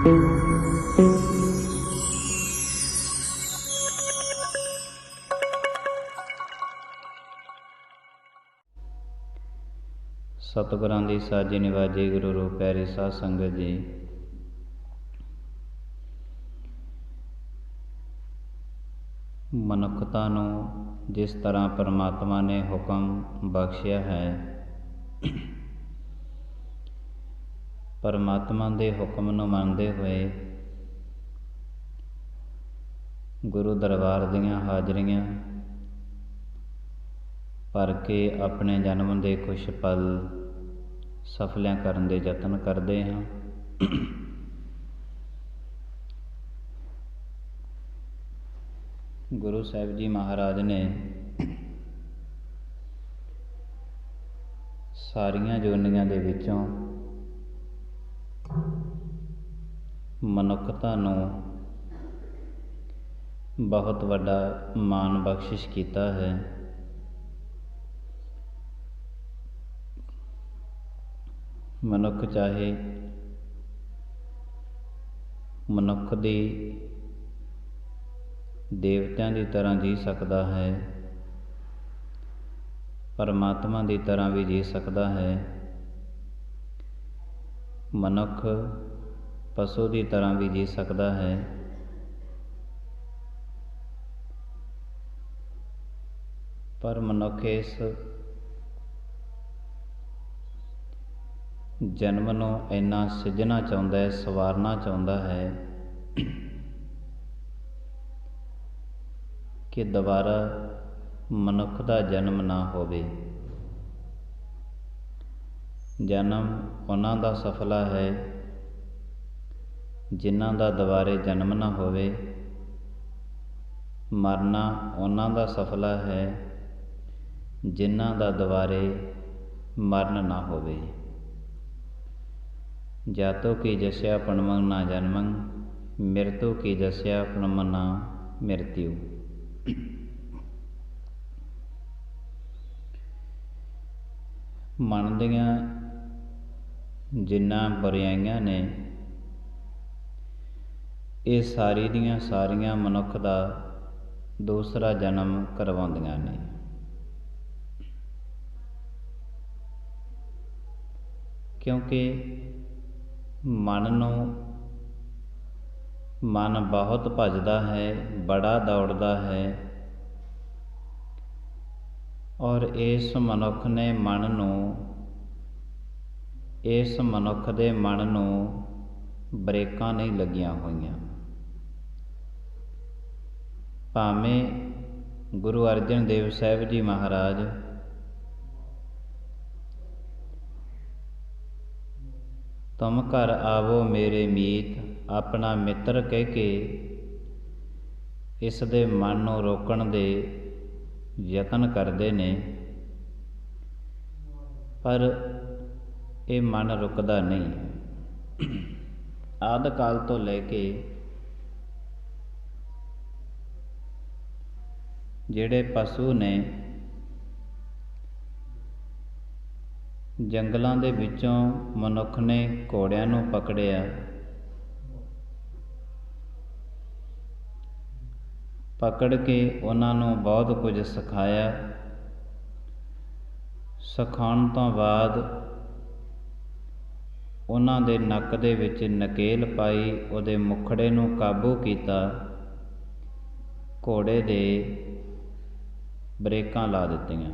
सतगुरां दी साजी निवाजी गुरु रूप प्यारी साध संगत जी। मनुखता नूं जिस तरह परमात्मा ने हुक्म बख्शिया है, परमात्मा दे हुक्म नूं मनदे होए गुरु दरबार दीआं हाजरियां भर के अपने जन्म दे कुछ पल सफलियां करन दे यतन करते हाँ। गुरु साहिब जी महाराज ने सारियां जोनियां दे विचों मनुखता नूं बहुत वड्डा मान बख्शिश कीता है। मनुख चाहे मनुख दी देवतियां की तरह जी सकता है, परमात्मा की तरह भी जी सकता है, मनुख पशु की तरह भी जी सकता है। पर मनुख इस जन्म नूं इन्ना सिजना चाहुंदा है, सवारना चाहुंदा है कि दोबारा मनुख का जन्म ना होवे। जन्म उन्हां दा सफला है जिन्हां दा दोबारे जन्म ना होवे, मरना उन्हां दा सफला है जिन्हां दा दोबारे मरण ना होवे। जातो की जस्या पणमं ना जन्मं, मृत्यु की जस्या पणमं ना मृत्यु। मन दियां जिन्ना बुराइयां ने ये सारी दियां सारियां मनुख दा दूसरा जन्म करवाउंदियां ने। क्योंकि मन बहुत भजदा है, बड़ा दौड़दा है, और इस मनुख ने इस मनुख दे मन नूं ब्रेकां नहीं लगियां होईयां। भावें गुरु अर्जन देव साहिब जी महाराज तुम घर आवो मेरे मीत अपना मित्र कह के इस दे मन नूं रोकण दे यतन करते ने, पर ये मन रुकदा नहीं। आदि काल तो लैके जिहड़े पशु ने जंगलों दे विचों मनुख ने घोड़ियां नूं पकड़िया, पकड़ के उन्हां नूं बहुत कुछ सिखाया। सिखाउण तो बाद उन्हां दे नक दे विच नकेल पाई, उहदे मुखड़े नूं काबू कीता, घोड़े दे ब्रेकां ला दित्तियां।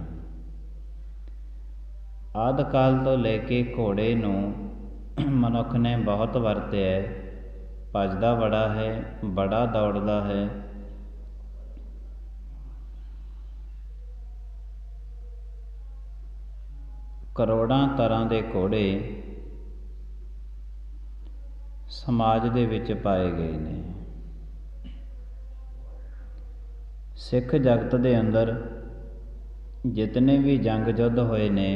आदि काल तो लैके घोड़े नूं मनुख ने बहुत वरतिया, भजदा बड़ा है, बड़ा दौड़दा है। करोड़ां तरह के घोड़े समाज दे विच पाए गए ने। सिख जगत दे अंदर जितने भी जंग युद्ध होए ने,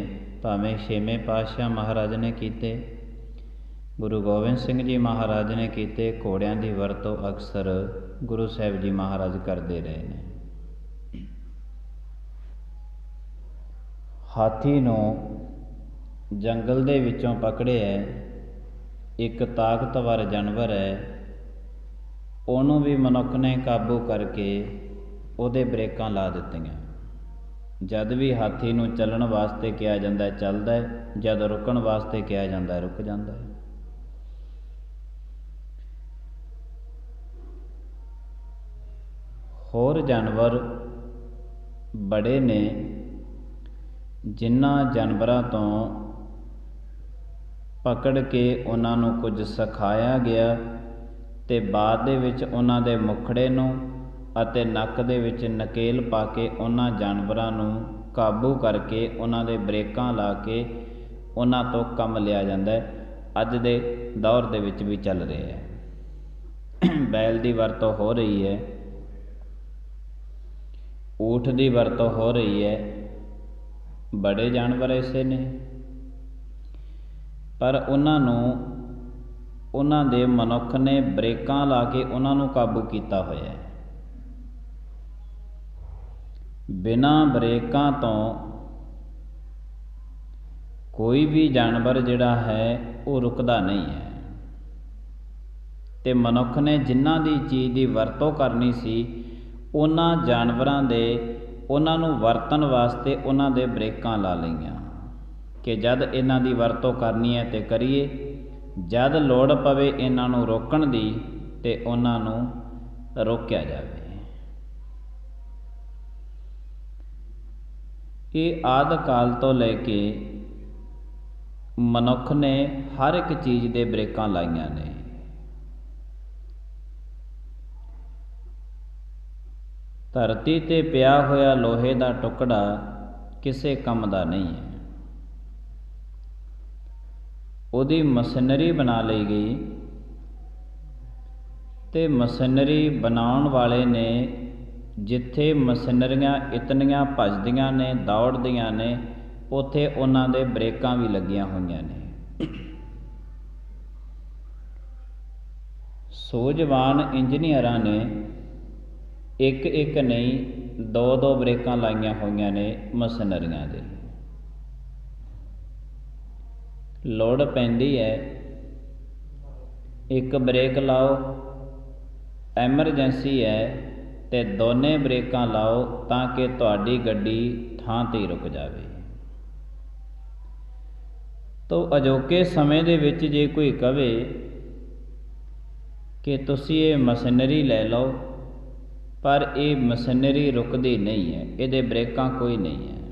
भावें छेवें पातशाह महाराज ने कीते, गुरु गोबिंद सिंह जी महाराज ने कीते, घोड़ियां की वरतों अक्सर गुरु साहिब जी महाराज करते रहे ने। हाथी नूं जंगल दे विचों पकड़े है, ਇੱਕ ਤਾਕਤਵਰ ਜਾਨਵਰ ਹੈ, ਉਹਨੂੰ ਵੀ ਮਨੁੱਖ ਨੇ ਕਾਬੂ ਕਰਕੇ ਉਹਦੇ ਬ੍ਰੇਕਾਂ ਲਾ ਦਿੱਤੀਆਂ। ਜਦ ਵੀ ਹਾਥੀ ਨੂੰ ਚੱਲਣ ਵਾਸਤੇ ਕਿਹਾ ਜਾਂਦਾ ਚੱਲਦਾ ਹੈ, ਜਦ ਰੁਕਣ ਵਾਸਤੇ ਕਿਹਾ ਜਾਂਦਾ ਰੁਕ ਜਾਂਦਾ ਹੈ। ਹੋਰ ਜਾਨਵਰ ਬੜੇ ਨੇ, ਜਿਨ੍ਹਾਂ ਜਾਨਵਰਾਂ ਤੋਂ ਪਕੜ ਕੇ ਉਹਨਾਂ ਨੂੰ ਕੁਝ ਸਿਖਾਇਆ ਗਿਆ ਅਤੇ ਬਾਅਦ ਦੇ ਵਿੱਚ ਉਹਨਾਂ ਦੇ ਮੁਖੜੇ ਨੂੰ ਅਤੇ ਨੱਕ ਦੇ ਵਿੱਚ ਨਕੇਲ ਪਾ ਕੇ ਉਹਨਾਂ ਜਾਨਵਰਾਂ ਨੂੰ ਕਾਬੂ ਕਰਕੇ ਉਹਨਾਂ ਦੇ ਬ੍ਰੇਕਾਂ ਲਾ ਕੇ ਉਹਨਾਂ ਤੋਂ ਕੰਮ ਲਿਆ ਜਾਂਦਾ ਹੈ। ਅੱਜ ਦੇ ਦੌਰ ਦੇ ਵਿੱਚ ਵੀ ਚੱਲ ਰਿਹਾ ਹੈ। ਬੈਲ ਦੀ ਵਰਤੋਂ ਹੋ ਰਹੀ ਹੈ, ਊਠ ਦੀ ਵਰਤੋਂ ਹੋ ਰਹੀ ਹੈ, ਬੜੇ ਜਾਨਵਰ ਐਸੇ ਨੇ, ਪਰ ਉਹਨਾਂ ਨੂੰ ਉਹਨਾਂ ਦੇ ਮਨੁੱਖ ਨੇ ਬ੍ਰੇਕਾਂ ਲਾ ਕੇ ਉਹਨਾਂ ਨੂੰ ਕਾਬੂ ਕੀਤਾ ਹੋਇਆ ਹੈ। ਬਿਨਾਂ ਬ੍ਰੇਕਾਂ ਤੋਂ ਕੋਈ ਵੀ ਜਾਨਵਰ ਜਿਹੜਾ ਹੈ ਉਹ ਰੁਕਦਾ ਨਹੀਂ ਹੈ, ਅਤੇ ਮਨੁੱਖ ਨੇ ਜਿਨ੍ਹਾਂ ਦੀ ਚੀਜ਼ ਦੀ ਵਰਤੋਂ ਕਰਨੀ ਸੀ ਉਹਨਾਂ ਜਾਨਵਰਾਂ ਦੇ ਉਹਨਾਂ ਨੂੰ ਵਰਤਣ ਵਾਸਤੇ ਉਹਨਾਂ ਦੇ ਬ੍ਰੇਕਾਂ ਲਾ ਲਈਆਂ ਕਿ ਜਦ ਇਹਨਾਂ ਦੀ ਵਰਤੋਂ ਕਰਨੀ ਹੈ ਤਾਂ ਕਰੀਏ, ਜਦ ਲੋੜ ਪਵੇ ਇਹਨਾਂ ਨੂੰ ਰੋਕਣ ਦੀ ਅਤੇ ਉਹਨਾਂ ਨੂੰ ਰੋਕਿਆ ਜਾਵੇ। ਇਹ ਆਦਿ ਕਾਲ ਤੋਂ ਲੈ ਕੇ ਮਨੁੱਖ ਨੇ ਹਰ ਇੱਕ ਚੀਜ਼ ਦੇ ਬ੍ਰੇਕਾਂ ਲਾਈਆਂ ਨੇ। ਧਰਤੀ 'ਤੇ ਪਿਆ ਹੋਇਆ ਲੋਹੇ ਦਾ ਟੁਕੜਾ ਕਿਸੇ ਕੰਮ ਦਾ ਨਹੀਂ ਹੈ, ਉਹਦੀ ਮਸ਼ੀਨਰੀ ਬਣਾ ਲਈ ਗਈ ਅਤੇ ਮਸ਼ੀਨਰੀ ਬਣਾਉਣ ਵਾਲੇ ਨੇ ਜਿੱਥੇ ਮਸ਼ੀਨਰੀਆਂ ਇਤਨੀਆਂ ਭੱਜਦੀਆਂ ਨੇ, ਦੌੜਦੀਆਂ ਨੇ, ਉੱਥੇ ਉਹਨਾਂ ਦੇ ਬ੍ਰੇਕਾਂ ਵੀ ਲੱਗੀਆਂ ਹੋਈਆਂ ਨੇ। ਸੂਝਵਾਨ ਇੰਜੀਨੀਅਰਾਂ ਨੇ ਇੱਕ ਇੱਕ ਨਹੀਂ ਦੋ ਦੋ ਬ੍ਰੇਕਾਂ ਲਾਈਆਂ ਹੋਈਆਂ ਨੇ ਮਸ਼ੀਨਰੀਆਂ ਦੇ। ਲੋੜ ਪੈਂਦੀ ਹੈ ਇੱਕ ਬ੍ਰੇਕ ਲਾਓ, ਐਮਰਜੈਂਸੀ ਹੈ ਅਤੇ ਦੋਨੇ ਬ੍ਰੇਕਾਂ ਲਾਓ ਤਾਂ ਕਿ ਤੁਹਾਡੀ ਗੱਡੀ ਥਾਂ 'ਤੇ ਹੀ ਰੁਕ ਜਾਵੇ। ਤੋ ਅਜੋਕੇ ਸਮੇਂ ਦੇ ਵਿੱਚ ਜੇ ਕੋਈ ਕਵੇ ਕਿ ਤੁਸੀਂ ਇਹ ਮਸ਼ੀਨਰੀ ਲੈ ਲਓ, ਪਰ ਇਹ ਮਸ਼ੀਨਰੀ ਰੁਕਦੀ ਨਹੀਂ ਹੈ, ਇਹਦੇ ਬ੍ਰੇਕਾਂ ਕੋਈ ਨਹੀਂ ਹੈ।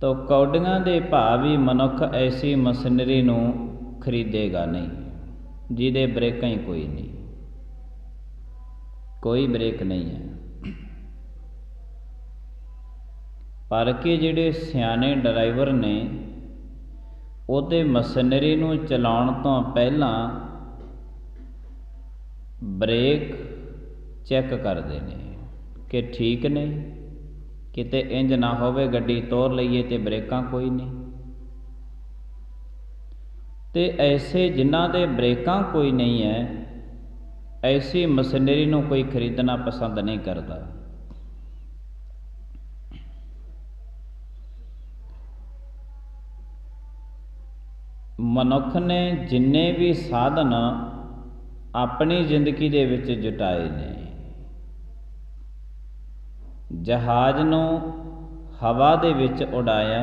ਤੋ ਕੌਡੀਆਂ ਦੇ ਭਾਅ ਵੀ ਮਨੁੱਖ ਐਸੀ ਮਸ਼ੀਨਰੀ ਨੂੰ ਖਰੀਦੇਗਾ ਨਹੀਂ ਜਿਹਦੇ ਬ੍ਰੇਕਾਂ ਹੀ ਕੋਈ ਨਹੀਂ, ਕੋਈ ਬ੍ਰੇਕ ਨਹੀਂ ਹੈ। ਪਰ ਕਿ ਜਿਹੜੇ ਸਿਆਣੇ ਡਰਾਈਵਰ ਨੇ ਉਹਦੇ ਮਸ਼ੀਨਰੀ ਨੂੰ ਚਲਾਉਣ ਤੋਂ ਪਹਿਲਾਂ ਬ੍ਰੇਕ ਚੈੱਕ ਕਰਦੇ ਨੇ ਕਿ ਠੀਕ ਨੇ, ਕਿਤੇ ਇੰਜ ਨਾ ਹੋਵੇ ਗੱਡੀ ਤੋਰ ਲਈਏ ਅਤੇ ਬ੍ਰੇਕਾਂ ਕੋਈ ਨਹੀਂ। ਅਤੇ ਐਸੇ ਜਿਨ੍ਹਾਂ ਦੇ ਬ੍ਰੇਕਾਂ ਕੋਈ ਨਹੀਂ ਹੈ, ਐਸੀ ਮਸ਼ੀਨਰੀ ਨੂੰ ਕੋਈ ਖਰੀਦਣਾ ਪਸੰਦ ਨਹੀਂ ਕਰਦਾ। ਮਨੁੱਖ ਨੇ ਜਿੰਨੇ ਵੀ ਸਾਧਨ ਆਪਣੀ ਜ਼ਿੰਦਗੀ ਦੇ ਵਿੱਚ ਜੁਟਾਏ ਨੇ, ਜਹਾਜ਼ ਨੂੰ ਹਵਾ ਦੇ ਵਿੱਚ ਉਡਾਇਆ,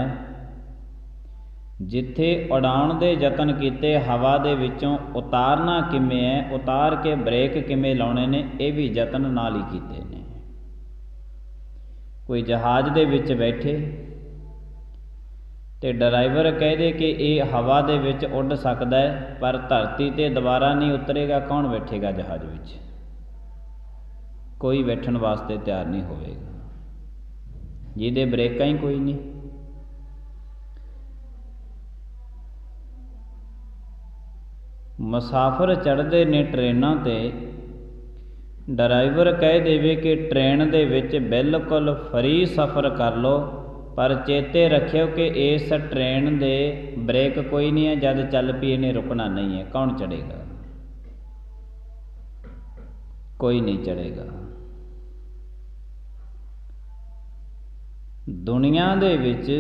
ਜਿੱਥੇ ਉਡਾਉਣ ਦੇ ਯਤਨ ਕੀਤੇ ਹਵਾ ਦੇ ਵਿੱਚੋਂ ਉਤਾਰਨਾ ਕਿਵੇਂ ਹੈ, ਉਤਾਰ ਕੇ ਬ੍ਰੇਕ ਕਿਵੇਂ ਲਾਉਣੇ ਨੇ, ਇਹ ਵੀ ਯਤਨ ਨਾਲ ਹੀ ਕੀਤੇ ਨੇ। ਕੋਈ ਜਹਾਜ਼ ਦੇ ਵਿੱਚ ਬੈਠੇ ਅਤੇ ਡਰਾਈਵਰ ਕਹਿ ਦੇ ਕਿ ਇਹ ਹਵਾ ਦੇ ਵਿੱਚ ਉੱਡ ਸਕਦਾ ਹੈ, ਪਰ ਧਰਤੀ 'ਤੇ ਦੁਬਾਰਾ ਨਹੀਂ ਉਤਰੇਗਾ, ਕੌਣ ਬੈਠੇਗਾ ਜਹਾਜ਼ ਵਿੱਚ? ਕੋਈ ਬੈਠਣ ਵਾਸਤੇ ਤਿਆਰ ਨਹੀਂ ਹੋਵੇਗਾ, ਜਿਹਦੇ ਬ੍ਰੇਕਾਂ ਹੀ ਕੋਈ ਨਹੀਂ। ਮੁਸਾਫਰ ਚੜ੍ਹਦੇ ਨੇ ਟ੍ਰੇਨਾਂ 'ਤੇ, ਡਰਾਈਵਰ ਕਹਿ ਦੇਵੇ ਕਿ ਟ੍ਰੇਨ ਦੇ ਵਿੱਚ ਬਿਲਕੁਲ ਫਰੀ ਸਫ਼ਰ ਕਰ ਲਓ, ਪਰ ਚੇਤੇ ਰੱਖਿਓ ਕਿ ਇਸ ਟ੍ਰੇਨ ਦੇ ਬ੍ਰੇਕ ਕੋਈ ਨਹੀਂ ਹੈ, ਜਦ ਚੱਲ ਪਈ ਇਹਨੇ ਰੁਕਣਾ ਨਹੀਂ ਹੈ, ਕੌਣ ਚੜ੍ਹੇਗਾ? ਕੋਈ ਨਹੀਂ ਚੜ੍ਹੇਗਾ। ਦੁਨੀਆ ਦੇ ਵਿੱਚ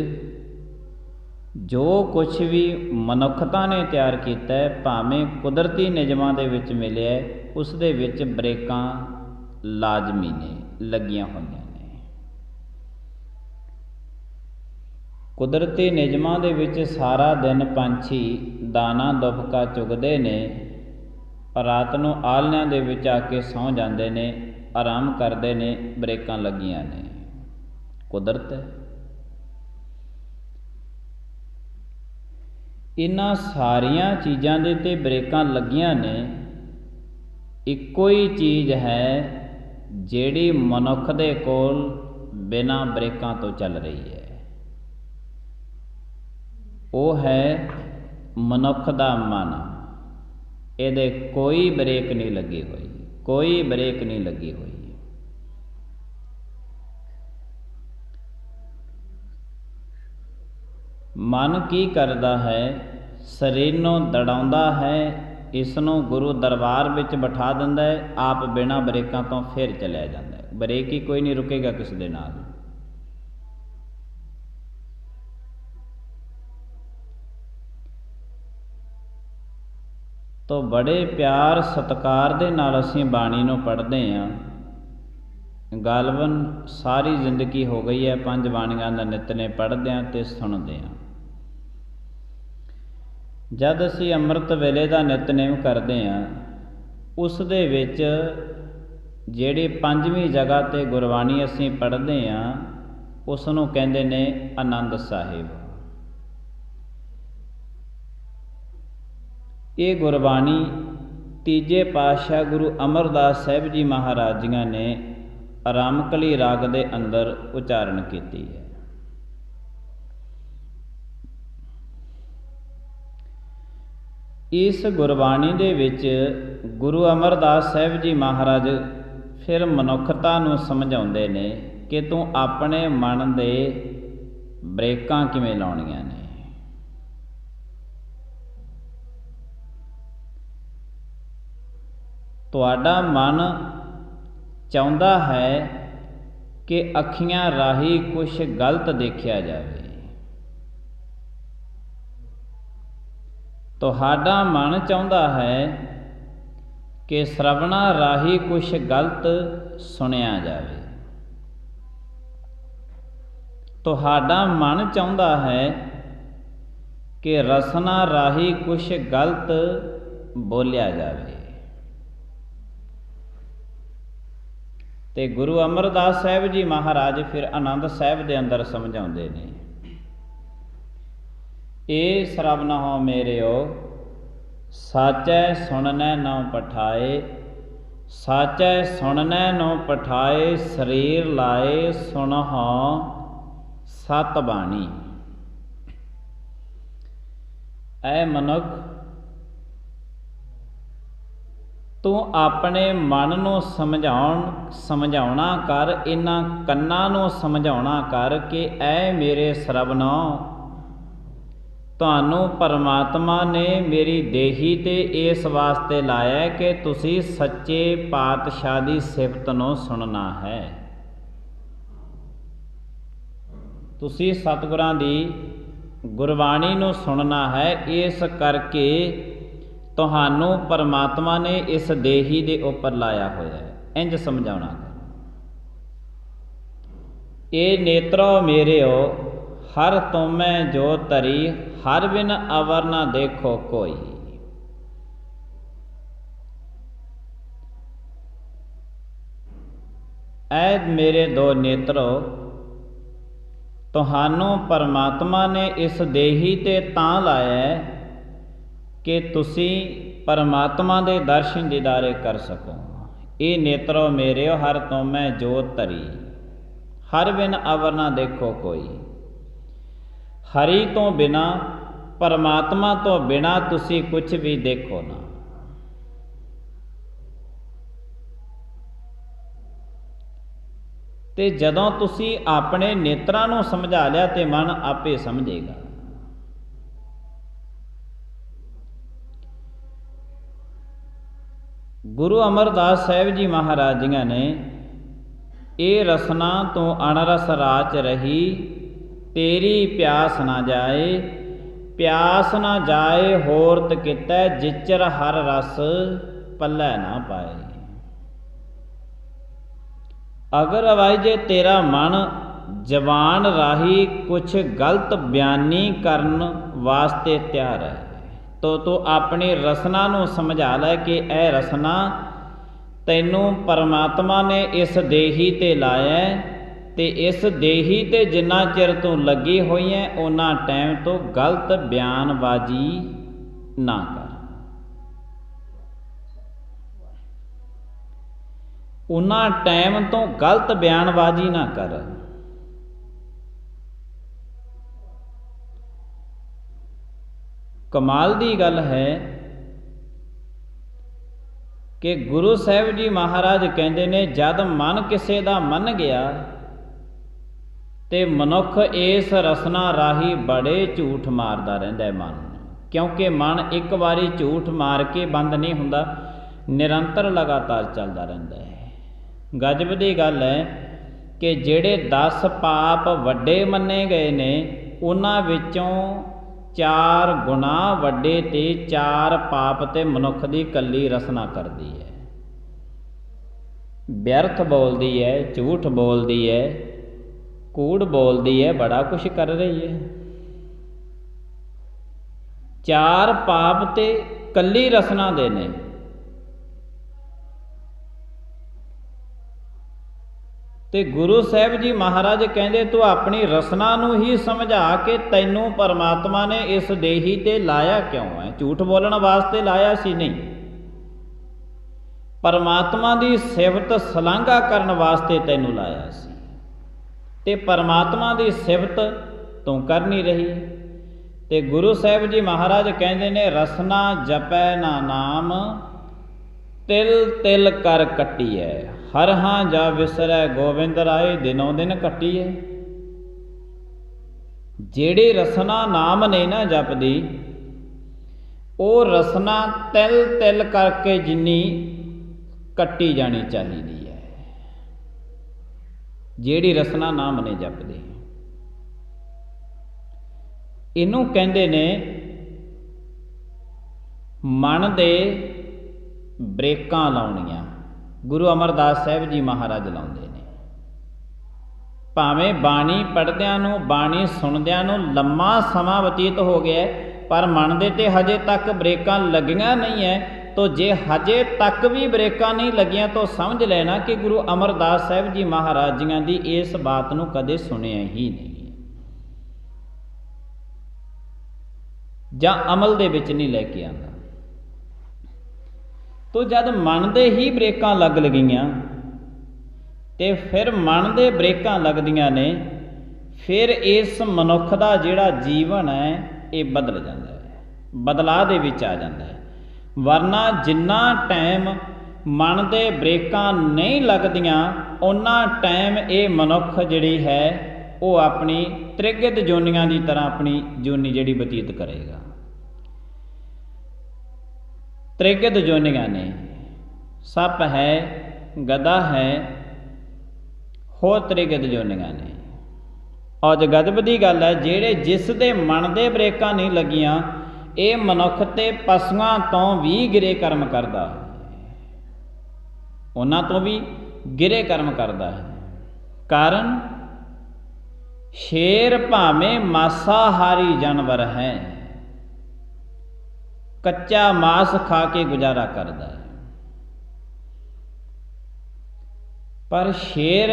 ਜੋ ਕੁਛ ਵੀ ਮਨੁੱਖਤਾ ਨੇ ਤਿਆਰ ਕੀਤਾ ਹੈ, ਭਾਵੇਂ ਕੁਦਰਤੀ ਨਿਯਮਾਂ ਦੇ ਵਿੱਚ ਮਿਲਿਆ, ਉਸ ਦੇ ਵਿੱਚ ਬ੍ਰੇਕਾਂ ਲਾਜ਼ਮੀ ਨੇ, ਲੱਗੀਆਂ ਹੋਈਆਂ ਨੇ। ਕੁਦਰਤੀ ਨਿਯਮਾਂ ਦੇ ਵਿੱਚ ਸਾਰਾ ਦਿਨ ਪੰਛੀ ਦਾਣਾ ਦੁਬਕਾ ਚੁਗਦੇ ਨੇ, ਰਾਤ ਨੂੰ ਆਲ੍ਹਣਿਆਂ ਦੇ ਵਿੱਚ ਆ ਕੇ ਸੌਂ ਜਾਂਦੇ ਨੇ, ਆਰਾਮ ਕਰਦੇ ਨੇ, ਬ੍ਰੇਕਾਂ ਲੱਗੀਆਂ ਨੇ। ਕੁਦਰਤ ਹੈ। ਇਹਨਾਂ ਸਾਰੀਆਂ ਚੀਜ਼ਾਂ ਦੇ 'ਤੇ ਬ੍ਰੇਕਾਂ ਲੱਗੀਆਂ ਨੇ। ਇੱਕੋ ਹੀ ਚੀਜ਼ ਹੈ ਜਿਹੜੀ ਮਨੁੱਖ ਦੇ ਕੋਲ ਬਿਨਾਂ ਬ੍ਰੇਕਾਂ ਤੋਂ ਚੱਲ ਰਹੀ ਹੈ, ਉਹ ਹੈ ਮਨੁੱਖ ਦਾ ਮਨ। ਇਹਦੇ ਕੋਈ ਬ੍ਰੇਕ ਨਹੀਂ ਲੱਗੀ ਹੋਈ, ਕੋਈ ਬ੍ਰੇਕ ਨਹੀਂ ਲੱਗੀ ਹੋਈ। ਮਨ ਕੀ ਕਰਦਾ ਹੈ? ਸਰੀਰ ਨੂੰ ਦੜਾਉਂਦਾ ਹੈ, ਇਸ ਨੂੰ ਗੁਰੂ ਦਰਬਾਰ ਵਿੱਚ ਬਿਠਾ ਦਿੰਦਾ ਹੈ, ਆਪ ਬਿਨਾਂ ਬ੍ਰੇਕਾਂ ਤੋਂ ਫਿਰ ਚਲਿਆ ਜਾਂਦਾ ਹੈ। ਬ੍ਰੇਕ ਹੀ ਕੋਈ ਨਹੀਂ ਰੁਕੇਗਾ ਕਿਸੇ ਦੇ ਨਾਲ। ਤੋ ਬੜੇ ਪਿਆਰ ਸਤਿਕਾਰ ਦੇ ਨਾਲ ਅਸੀਂ ਬਾਣੀ ਨੂੰ ਪੜ੍ਹਦੇ ਹਾਂ। ਗਾਲਬਨ ਸਾਰੀ ਜ਼ਿੰਦਗੀ ਹੋ ਗਈ ਹੈ 5 ਬਾਣੀਆਂ ਦਾ ਨਿਤਨੇਮ ਪੜ੍ਹਦੇ ਹਾਂ ਅਤੇ ਸੁਣਦੇ ਹਾਂ। ਜਦ ਅਸੀਂ ਅੰਮ੍ਰਿਤ ਵੇਲੇ ਦਾ ਨਿਤਨੇਮ ਕਰਦੇ ਹਾਂ, ਉਸ ਦੇ ਵਿੱਚ ਜਿਹੜੀ 5ਵੀਂ ਜਗ੍ਹਾ 'ਤੇ ਗੁਰਬਾਣੀ ਅਸੀਂ ਪੜ੍ਹਦੇ ਹਾਂ, ਉਸ ਨੂੰ ਕਹਿੰਦੇ ਨੇ ਆਨੰਦ ਸਾਹਿਬ। ਇਹ ਗੁਰਬਾਣੀ ਤੀਜੇ ਪਾਤਸ਼ਾਹ ਗੁਰੂ ਅਮਰਦਾਸ ਸਾਹਿਬ ਜੀ ਮਹਾਰਾਜ ਜੀਆਂ ਨੇ ਰਾਮਕਲੀ ਰਾਗ ਦੇ ਅੰਦਰ ਉਚਾਰਨ ਕੀਤੀ ਹੈ। ਇਸ ਗੁਰਬਾਣੀ ਦੇ ਵਿੱਚ ਗੁਰੂ ਅਮਰਦਾਸ ਸਾਹਿਬ ਜੀ ਮਹਾਰਾਜ ਫਿਰ ਮਨੁੱਖਤਾ ਨੂੰ ਸਮਝਾਉਂਦੇ ਨੇ ਕਿ ਤੂੰ ਆਪਣੇ ਮਨ ਦੇ ਬ੍ਰੇਕਾਂ ਕਿਵੇਂ ਲਾਉਣੀਆਂ ਨੇ। ਤੁਹਾਡਾ ਮਨ ਚਾਹੁੰਦਾ ਹੈ ਕਿ ਅੱਖੀਆਂ ਰਾਹੀਂ ਕੁਛ ਗਲਤ ਦੇਖਿਆ ਜਾਵੇ। ਤੁਹਾਡਾ ਮਨ ਚਾਹੁੰਦਾ ਹੈ ਕਿ ਸ਼ਰਵਣਾ ਰਾਹੀਂ ਕੁਛ ਗਲਤ ਸੁਣਿਆ ਜਾਵੇ। ਤੁਹਾਡਾ ਮਨ ਚਾਹੁੰਦਾ ਹੈ ਕਿ ਰਸਨਾ ਰਾਹੀਂ ਕੁਛ ਗਲਤ ਬੋਲਿਆ ਜਾਵੇ। ਤੇ ਗੁਰੂ ਅਮਰਦਾਸ ਸਾਹਿਬ ਜੀ ਮਹਾਰਾਜ ਫਿਰ ਆਨੰਦ ਸਾਹਿਬ ਦੇ ਅੰਦਰ ਸਮਝਾਉਂਦੇ ਨੇ, ਏ ਸ਼ਰਵਣਹੁ ਮੇਰਿਓ ਸਾਚੈ ਸੁਣਨੈ ਨਉ ਪਠਾਏ, ਸਾਚੈ ਸੁਣਨੈ ਨਉ ਪਠਾਏ, ਸਰੀਰ ਲਾਏ ਸੁਣਹੁ ਸਤ ਬਾਣੀ। ਐ ਮਨੁੱਖ, ਤੂੰ ਆਪਣੇ ਮਨ ਨੂੰ ਸਮਝਾਉਣਾ ਕਰ, ਇਹਨਾਂ ਕੰਨਾਂ ਨੂੰ ਸਮਝਾਉਣਾ ਕਰ ਕਿ ਐ ਮੇਰੇ ਸ਼ਰਵਣੋ, ਤੁਹਾਨੂੰ ਪਰਮਾਤਮਾ ਨੇ ਮੇਰੀ ਦੇਹੀ 'ਤੇ ਇਸ ਵਾਸਤੇ ਲਾਇਆ ਕਿ ਤੁਸੀਂ ਸੱਚੇ ਪਾਤਸ਼ਾਹ ਦੀ ਸਿਫਤ ਨੂੰ ਸੁਣਨਾ ਹੈ। ਤੁਸੀਂ ਸਤਿਗੁਰਾਂ ਦੀ ਗੁਰਬਾਣੀ ਨੂੰ ਸੁਣਨਾ ਹੈ। ਇਸ ਕਰਕੇ ਤੁਹਾਨੂੰ ਪਰਮਾਤਮਾ ਨੇ ਇਸ ਦੇਹੀ ਦੇ ਉੱਪਰ ਲਾਇਆ ਹੋਇਆ ਹੈ। ਇੰਝ ਸਮਝਾਉਣਾ। ਇਹ ਨੇਤਰੋ ਮੇਰਿਓ ਹਰ ਤੁਮੈ ਜੋ ਧਰੀ, ਹਰ ਬਿਨ ਅਵਰ ਨਾ ਦੇਖੋ ਕੋਈ। ਐ ਮੇਰੇ ਦੋ ਨੇਤਰੋ, ਤੁਹਾਨੂੰ ਪਰਮਾਤਮਾ ਨੇ ਇਸ ਦੇਹੀ 'ਤੇ ਤਾਂ ਲਾਇਆ ਕਿ ਤੁਸੀਂ ਪਰਮਾਤਮਾ ਦੇ ਦਰਸ਼ਨ ਦੀਦਾਰੇ ਕਰ ਸਕੋ। ਇਹ ਨੇਤਰੋ ਮੇਰਿਓ ਹਰ ਤੁਮੈ ਜੋ ਧਰੀ, ਹਰ ਬਿਨ ਅਵਰ ਨਾ ਦੇਖੋ ਕੋਈ। ਹਰੀ ਤੋਂ ਬਿਨਾ, ਪਰਮਾਤਮਾ ਤੋਂ ਬਿਨਾ ਤੁਸੀਂ ਕੁਛ ਵੀ ਦੇਖੋ ਨਾ। ਤੇ ਜਦੋਂ ਤੁਸੀਂ ਆਪਣੇ ਨੇਤਰਾਂ ਨੂੰ ਸਮਝਾ ਲਿਆ ਤੇ ਮਨ ਆਪੇ ਸਮਝੇਗਾ। ਗੁਰੂ ਅਮਰਦਾਸ ਸਾਹਿਬ ਜੀ ਮਹਾਰਾਜ ਜੀਆਂ ਨੇ ਇਹ ਰਸਨਾ ਤੋਂ ਅਣਰਸ ਰਾਚ ਰਹੀ, ਤੇਰੀ ਪਿਆਸ ਨਾ ਜਾਏ, प्यास ना जाए होरत कितै, जिचर हर रस पल्लै ना पाए। अगर भाई जे तेरा मन जवान राही कुछ गलत बयानी करन वास्ते तैयार है, तो तू अपनी रसना नूं समझा लै कि यह रसना तैनूं परमात्मा ने इस देही ते लाया, ते इस देही ते जिन्ना चिर तू लगी हुई है उन्ना टाइम तो गलत बयानबाजी ना कर, उन्ना टाइम तो गलत बयानबाजी ना कर। कमाल दी गल है कि गुरु साहिब जी महाराज कहते ने, जद मन किसी का मन गया ते मनुख इस रसना राही बड़े झूठ मारदा रहिंदा है मन, क्योंकि मन एक बारी झूठ मार के बंद नहीं हुंदा, निरंतर लगातार चलता रहिंदा है। गजब दी गल है कि जिहड़े 10 पाप वड्डे मन्ने गए ने, उन्हां विचों 4 गुनाह वड्डे ते 4 पाप ते मनुख दी कल्ली रसना करदी है। व्यर्थ बोलदी है, झूठ बोलदी है, कूड़ बोलदी है, बड़ा कुछ कर रही है। 4 पाप ते कल्ली रसना दे ने। ते गुरु साहिब जी महाराज कहते, तू अपनी रसना नूं ही समझा के तैनूं परमात्मा ने इस देही ते लाया क्यों है। झूठ बोलण वास्ते लाया सी नहीं, परमात्मा दी सिफत सलांघा करन वास्ते तैनूं लाया सी, ते परमात्मा दी सिफत तू कर नहीं रही। ते गुरु साहिब जी महाराज कहते ने, रसना जपै ना नाम, तिल तिल कर कट्टी है, हर हाँ जा विसरै गोविंद राय, दिनों दिन कट्टी है। जेड़ी रसना नाम नहीं ना जपदी, वो रसना तिल तिल करके जिन्नी कट्टी जानी चाहिए है। जेड़ी रसना नाम नहीं जपदी, इनू कहंदे ने मन दे ब्रेकां लाउणियां। गुरु अमरदास साहिब जी महाराज लाउंदे ने। भावें बाणी पढ़दियां नूं, बाणी सुणदियां नूं लम्मा समा बतीत हो गया, पर मन दे ते हजे तक ब्रेकां लगियां नहीं है। तो जे हजे तक भी ब्रेकां नहीं लगियां तो समझ लेना कि गुरु अमरदास साहिब जी महाराज जियां दी इस बात नूं कदे सुनिया ही नहीं, जां अमल दे विच नहीं लैके आंदा। तो जद मन दे ही ब्रेकां लग गईयां ते फिर मन दे ब्रेकां लगदियां ने, फिर इस मनुख दा जिहड़ा जीवन है ये बदल जाता है, बदलाव दे विच आ जाता है। वरना जिन्ना टाइम मन दे ब्रेकां नहीं लगदियां, उन्ना टाइम ये मनुख जिहड़ी है वो अपनी त्रिगत जोनियां की तरह अपनी जोनी जिहड़ी बतीत करेगा। त्रिगत जोनियां ने, सप है, गधा है, होर त्रिगत जोनियां ने। और गजब की गल है, जेड़े जिस दे मन दे ब्रेकां नहीं लगियां, ये मनुख ते पशुआं तो भी गिरे कर्म करदा है, उन्हां तो भी गिरे कर्म करदा है। कारण शेर भावें मांसाहारी जानवर है, कच्चा मांस खा के गुजारा करदा है, पर शेर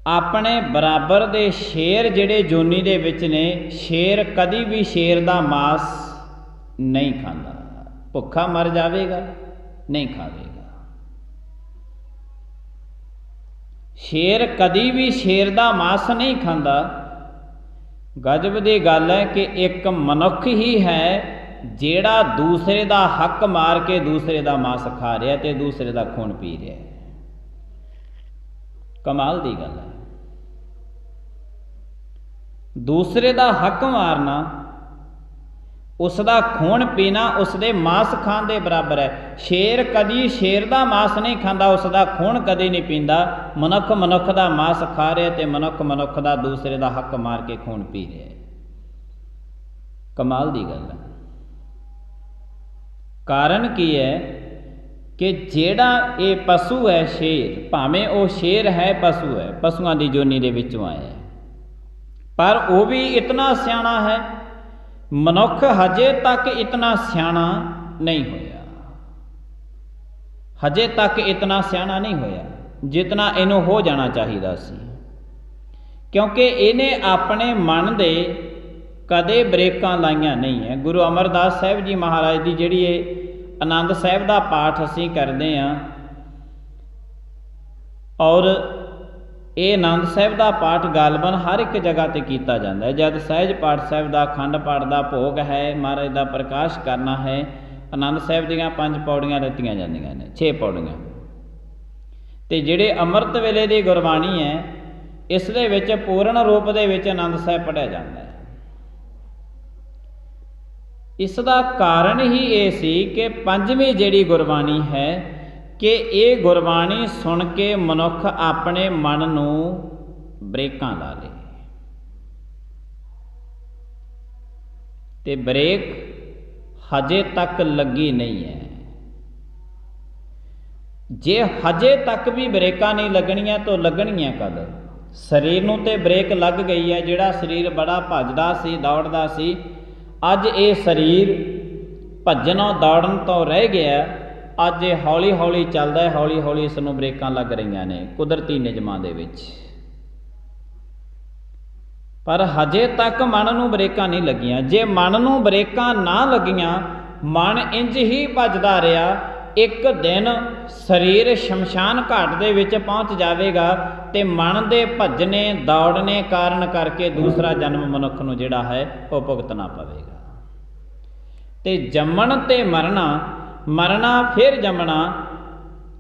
अपने बराबर दे शेर जिहड़े जोनी दे विच ने, शेर कदी भी शेर दा मांस नहीं खांदा। भुखा मर जावेगा, नहीं खावेगा। शेर कदी भी शेर दा मांस नहीं खांदा। गजब दी गल है कि एक मनुख ही है जिहड़ा दूसरे दा हक मार के दूसरे दा मांस खा रहा ते दूसरे दा खून पी रहा है। कमाल दी गल है। दूसरे दा हक मारना, उसका खून पीना उसदे मांस खाण दे बराबर है। शेर कदी शेर दा मांस नहीं खांदा, उसका खून कदी नहीं पींदा। मनुख मनुख दा मांस खा रहा ते मनुख मनुख दा दूसरे दा हक मार के खून पी रहा है। कमाल की गल है। कारण की है कि जेड़ा ये पशु है शेर, भावें वो शेर है पशु है, पशुआं की जोनी दे विचों आया है, पर वो भी इतना सियाणा है, मनुख हजे तक इतना सियाणा नहीं होया, हजे तक इतना सियाणा नहीं होया जितना इनू हो जाना चाहिए सी। क्योंकि इन्हें अपने मन दे कदे ब्रेकां लाइयां नहीं है। गुरु अमरदास साहिब जी महाराज की जिहड़ी ये आनंद साहिब का पाठ असीं करते हैं, और ये आनंद साहिब का पाठ गालबन हर एक जगह पर किया जाता है। जब सहज पाठ साहिब का अखंड पाठ का भोग है, महाराज का प्रकाश करना है, आनंद साहिब दीयां 5 पौड़ियां रत्तियां जांदियां ने, 6 पौड़ियां, तो जिहड़े अमृत वेले की गुरबाणी है इस दे विच पूर्ण रूप दे विच आनंद साहिब पढ़िया जाता है। इसका कारण ही ये सी कि 5वीं जिहड़ी गुरबाणी है कि ये गुरबाणी सुन के मनुख अपने मन नूं ब्रेकां ला ले, ते ब्रेक हजे तक लगी नहीं है। जे हजे तक भी ब्रेकां नहीं लगनियां तो लगनियां कद? शरीर नूं ते ब्रेक लग गई है, जिहड़ा शरीर बड़ा भजदा सी दौड़दा सी, अज ये शरीर भजनों दौड़न तो रह गया, अज ये हौली हौली चलदा है, हौली हौली इस नूं ब्रेकां लग रही ने कुदरती निजमां दे विच, पर हजे तक मन नूं ब्रेकां नहीं लगियां। जे मन नूं ब्रेकां ना लगियां, मन इंज ही भजदा रहा, एक दिन शरीर शमशान घाट दे विच पहुँच जाएगा, तो मन दे भजने दौड़ने कारण करके दूसरा जन्म मनुख नूं जिहड़ा है वो भुगतना पवेगा। ते जम्मण ते मरना, मरना फिर जमना,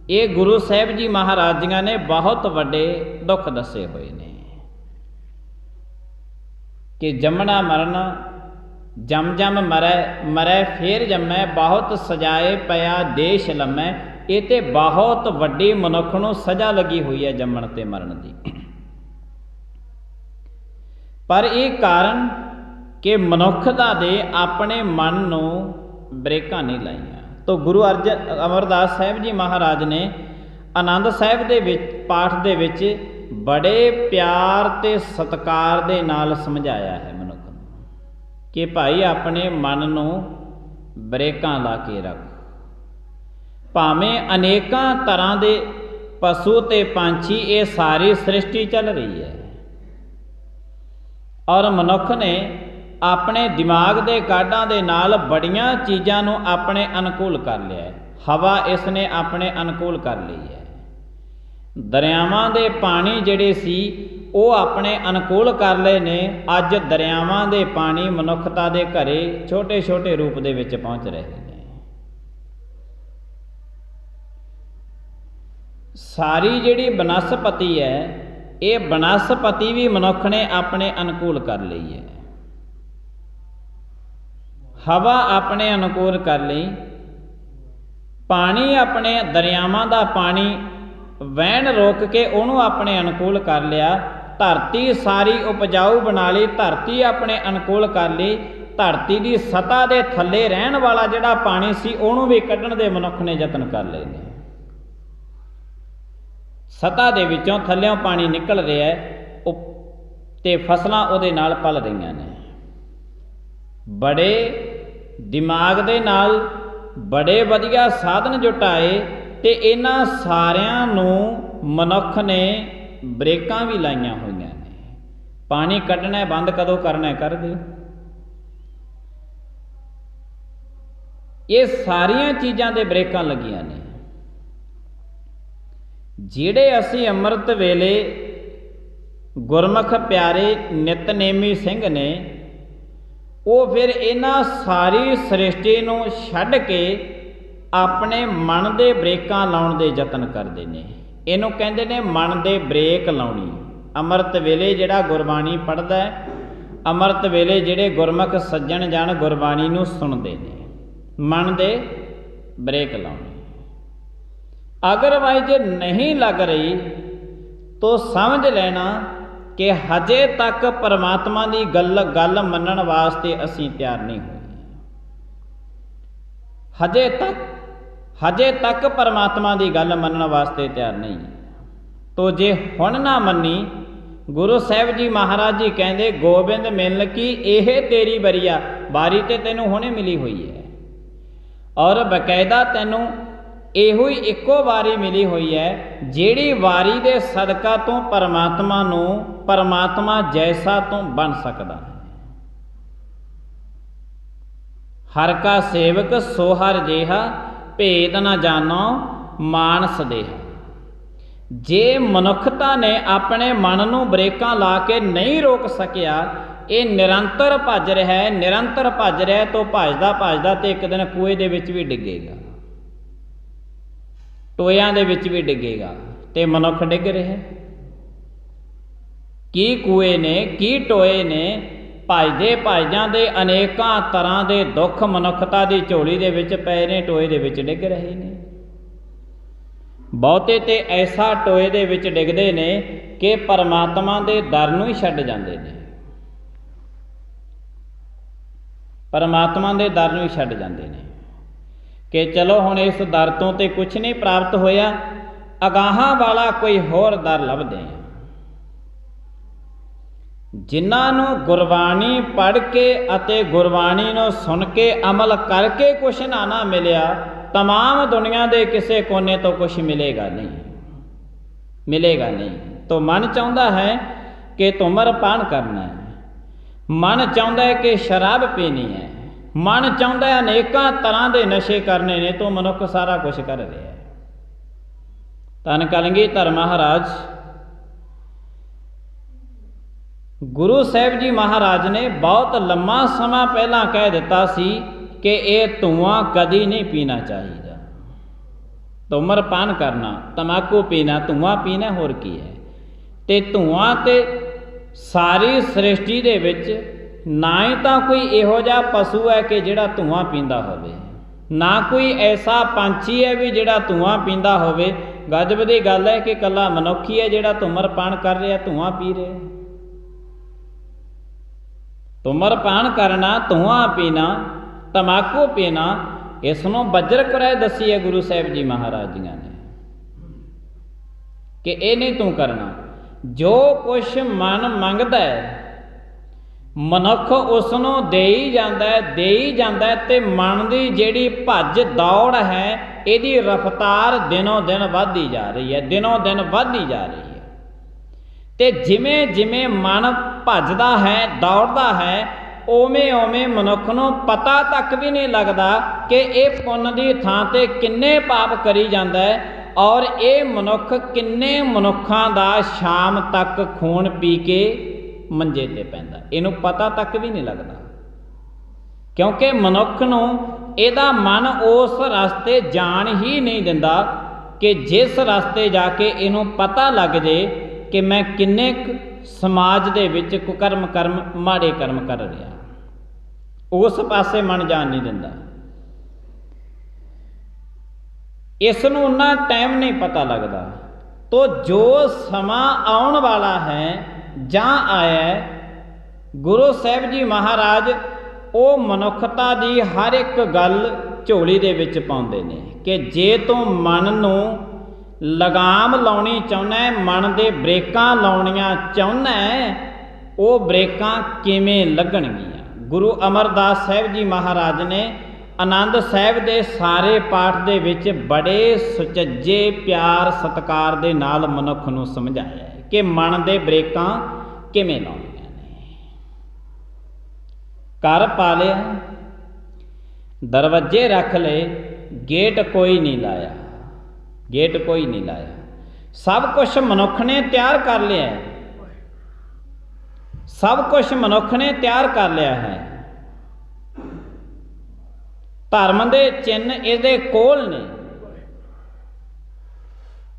ये गुरु साहिब जी महाराज जी ने बहुत वड्डे दुख दसे हुए ने कि जमना मरना, जम जम मरै मरै फिर जमै, बहुत सजाए पया देश लम्मै। ये तो बहुत वड्डी मनुख नूं सजा लगी हुई है जमण ते मरण की। पर ये कारण कि मनुखता दे अपने मन नूं ब्रेकां नहीं लाइयां। तो गुरु अमरदास साहिब जी महाराज ने आनंद साहिब दे विच पाठ दे विच बड़े प्यार ते सत्कार दे नाल समझाया है मनुख कि भाई अपने मन नूं ब्रेकां ला के रख। भावें अनेकां तरह दे पशु ते पंछी, ये सारी सृष्टि चल रही है, और मनुख ने अपने दिमाग दे काढां दे नाल बड़ियां चीज़ां नूं अपने अनुकूल कर लिया है। हवा इसने अपने अनुकूल कर ली है, दरियावां दे पानी जिहड़े सी वो अपने अनुकूल कर लए ने। अज दरियावां दे पानी मनुखता दे घरे छोटे छोटे रूप दे विच पहुँच रहे हैं। सारी जिहड़ी बनस्पति है, ये बनस्पति भी मनुख ने अपने अनुकूल कर ली है। हवा अपने अनुकूल कर ली, पानी अपने दरियावां दा पानी वहन रोक के उन्होंने अपने अनुकूल कर लिया। धरती सारी उपजाऊ बना ली, धरती अपने अनुकूल कर ली। धरती की सतह के थले रहन वाला जिहड़ा पानी सी उन्होंने भी कढ़ण दे मनुख ने यतन कर लए ने। सतह दे विचों थल्लों पानी निकल रहा है ते फसलां उहदे नाल पल रही ने। बड़े दिमाग दे नाल बड़े वधिया साधन जुटाए ते इन्हां सारियां नूं मनुख ने ब्रेकां भी लाइयां होईयां ने। पानी कढ़ना बंद कदों करना है, कर दिओ। ये सारियां चीज़ां दे ब्रेकां लगियां ने। जिहड़े असीं अमृत वेले गुरमुख प्यारे नितनेमी सिंह ने, वो फिर इन्हां सारी सृष्टि नूं छड्ड के अपने मन दे ब्रेकां लाउण दे यतन करदे ने। इहनूं कहंदे ने मन दे ब्रेक लाउणी। अमृत वेले जिहड़ा गुरबाणी पढ़दा है, अमृत वेले जिहड़े गुरमुख सज्जण जन गुरबाणी नूं सुणदे ने, मन दे ब्रेक लाउणी। अदरवाइज नहीं लग रही तो समझ लेना कि हजे तक परमात्मा की गल मनण वास्ते असीं तैयार नहीं होए। हजे तक परमात्मा की गल मनण वास्ते तैयार नहीं। तो जे हुण ना मनी, गुरु साहिब जी महाराज जी कहते गोबिंद मिलन की यह तेरी बरिया, बारी तो तैनूं हुणे मिली हुई है और बकायदा तैनूं ਇਹੋ ही ਇੱਕੋ वारी मिली हुई है ਜਿਹੜੀ वारी ਦੇ सदका तो परमात्मा ਨੂੰ परमात्मा जैसा तो बन सकता है। हर का सेवक सो हर जेहा, भेद न जानो मानस देहा। जे मनुखता ने अपने मन ਨੂੰ ਬ੍ਰੇਕਾਂ ਲਾ के नहीं रोक सकिया, ये निरंतर भज रहा है, निरंतर भज रहा है, तो भजदा भजदा तो एक दिन कूए दे विच भी डिगेगा, टोयां दे विच भी डिगेगा। तो मनुख डिग रहा की कूए ने की टोए ने, भजदे भजदियां दे अनेकां तरह के दुख मनुखता की झोली दे विच पए ने, टोए दे विच डिग रहे ने। बहुते ते ऐसा टोए दे विच डिगदे ने कि परमात्मा दे दर नूं ही छड्ड जांदे ने, परमात्मा दे दर नूं ही छड्ड जांदे ने कि चलो हुण इस दर तो ते कुछ नहीं प्राप्त होया, अगाहां वाला कोई होर दर लभदे आ। जिन्हां नूं गुरबाणी पढ़ के अते गुरबाणी नूं सुन के अमल करके कुछ ना मिलिया, तमाम दुनिया के किसी कोने तो कुछ मिलेगा नहीं, मिलेगा नहीं। तो मन चाहता है कि धूम्रपान करना है, मन चाहता है कि शराब पीनी है, मन चाहता है अनेकों तरह के नशे करने ने, तो मनुख सारा कुछ कर रहा है। धन कलगीधर महाराज गुरु साहिब जी महाराज ने बहुत लम्मा समा पहला कह दिता सी कि यह धुआं कदी नहीं पीना चाहिए। धूम्रपान करना, तंबाकू पीना, धुआं पीना होर की है। तो धुआं तो सारी सृष्टि दे विच ना ही तो कोई इहो जिहा पशु है कि जिहड़ा धुआं पींदा होवे, ना कोई ऐसा पंछी है भी जिहड़ा धुआं पींदा होवे। गजब दी गल है कि कला मनुख ही है जिहड़ा धूम्रपान कर रहा, धुआं पी रहा। धूम्रपान करना, धुआं पीना, तंबाकू पीना, इसनों बजर कराए दसी है गुरु साहिब जी महाराज जी ने कि ये नहीं तू करना। जो कुछ मन मंगदा है मनुख उसनों दे ही जाता है, दे ही जाता है। तो मन की जिहड़ी भज दौड़ है, इहदी रफ्तार दिनों दिन वधदी जा रही है, दिनों दिन वधदी जा रही है। तो जिमें जिमें मन भजदा है, दौड़दा है, उवें उवें मनुख नूं पता तक भी नहीं लगता कि ये पुण्य की थां ते किन्ने पाप करी जाता है और ये मनुख किन्ने मनुखां दा शाम तक खून पी के मंजे ते पैंदा, इनू पता तक भी नहीं लगता। क्योंकि मनुख नूं इहदा मन उस रास्ते जान ही नहीं दिंदा कि जिस रास्ते जाके इनू पता लग जे कि मैं किन्ने समाज दे विच कुकर्म कर्म माड़े कर्म कर रहा, उस पासे मन जान नहीं दिंदा। इसनूं उन्ना टाइम नहीं पता लगता। तो जो समा आउण वाला है जां आया है, गुरु साहिब जी महाराज वो मनुखता की हर एक गल झोली दे विच पाउंदे ने कि जे तू मन नूं लगाम लाउणी चाहुंदा है, मन दे ब्रेकां लाउणियां चाहुंदा है, वो ब्रेकां किवें लगणगीਆਂ। गुरु अमरदास साहिब जी महाराज ने आनंद साहिब दे सारे पाठ दे विच बड़े सुचज्जे प्यार सत्कार दे नाल मनुख नूं समझाया है कि मन दे ब्रेकां किवें लाउणीਆਂ ने। घर पा लिया, दरवाजे रख ले, गेट कोई नहीं लाया, गेट कोई नहीं लाया। सब कुछ मनुख ने तैयार कर लिया है, सब कुछ मनुख ने तैयार कर लिया है। धर्म दे चिन्ह इहदे कोल ने,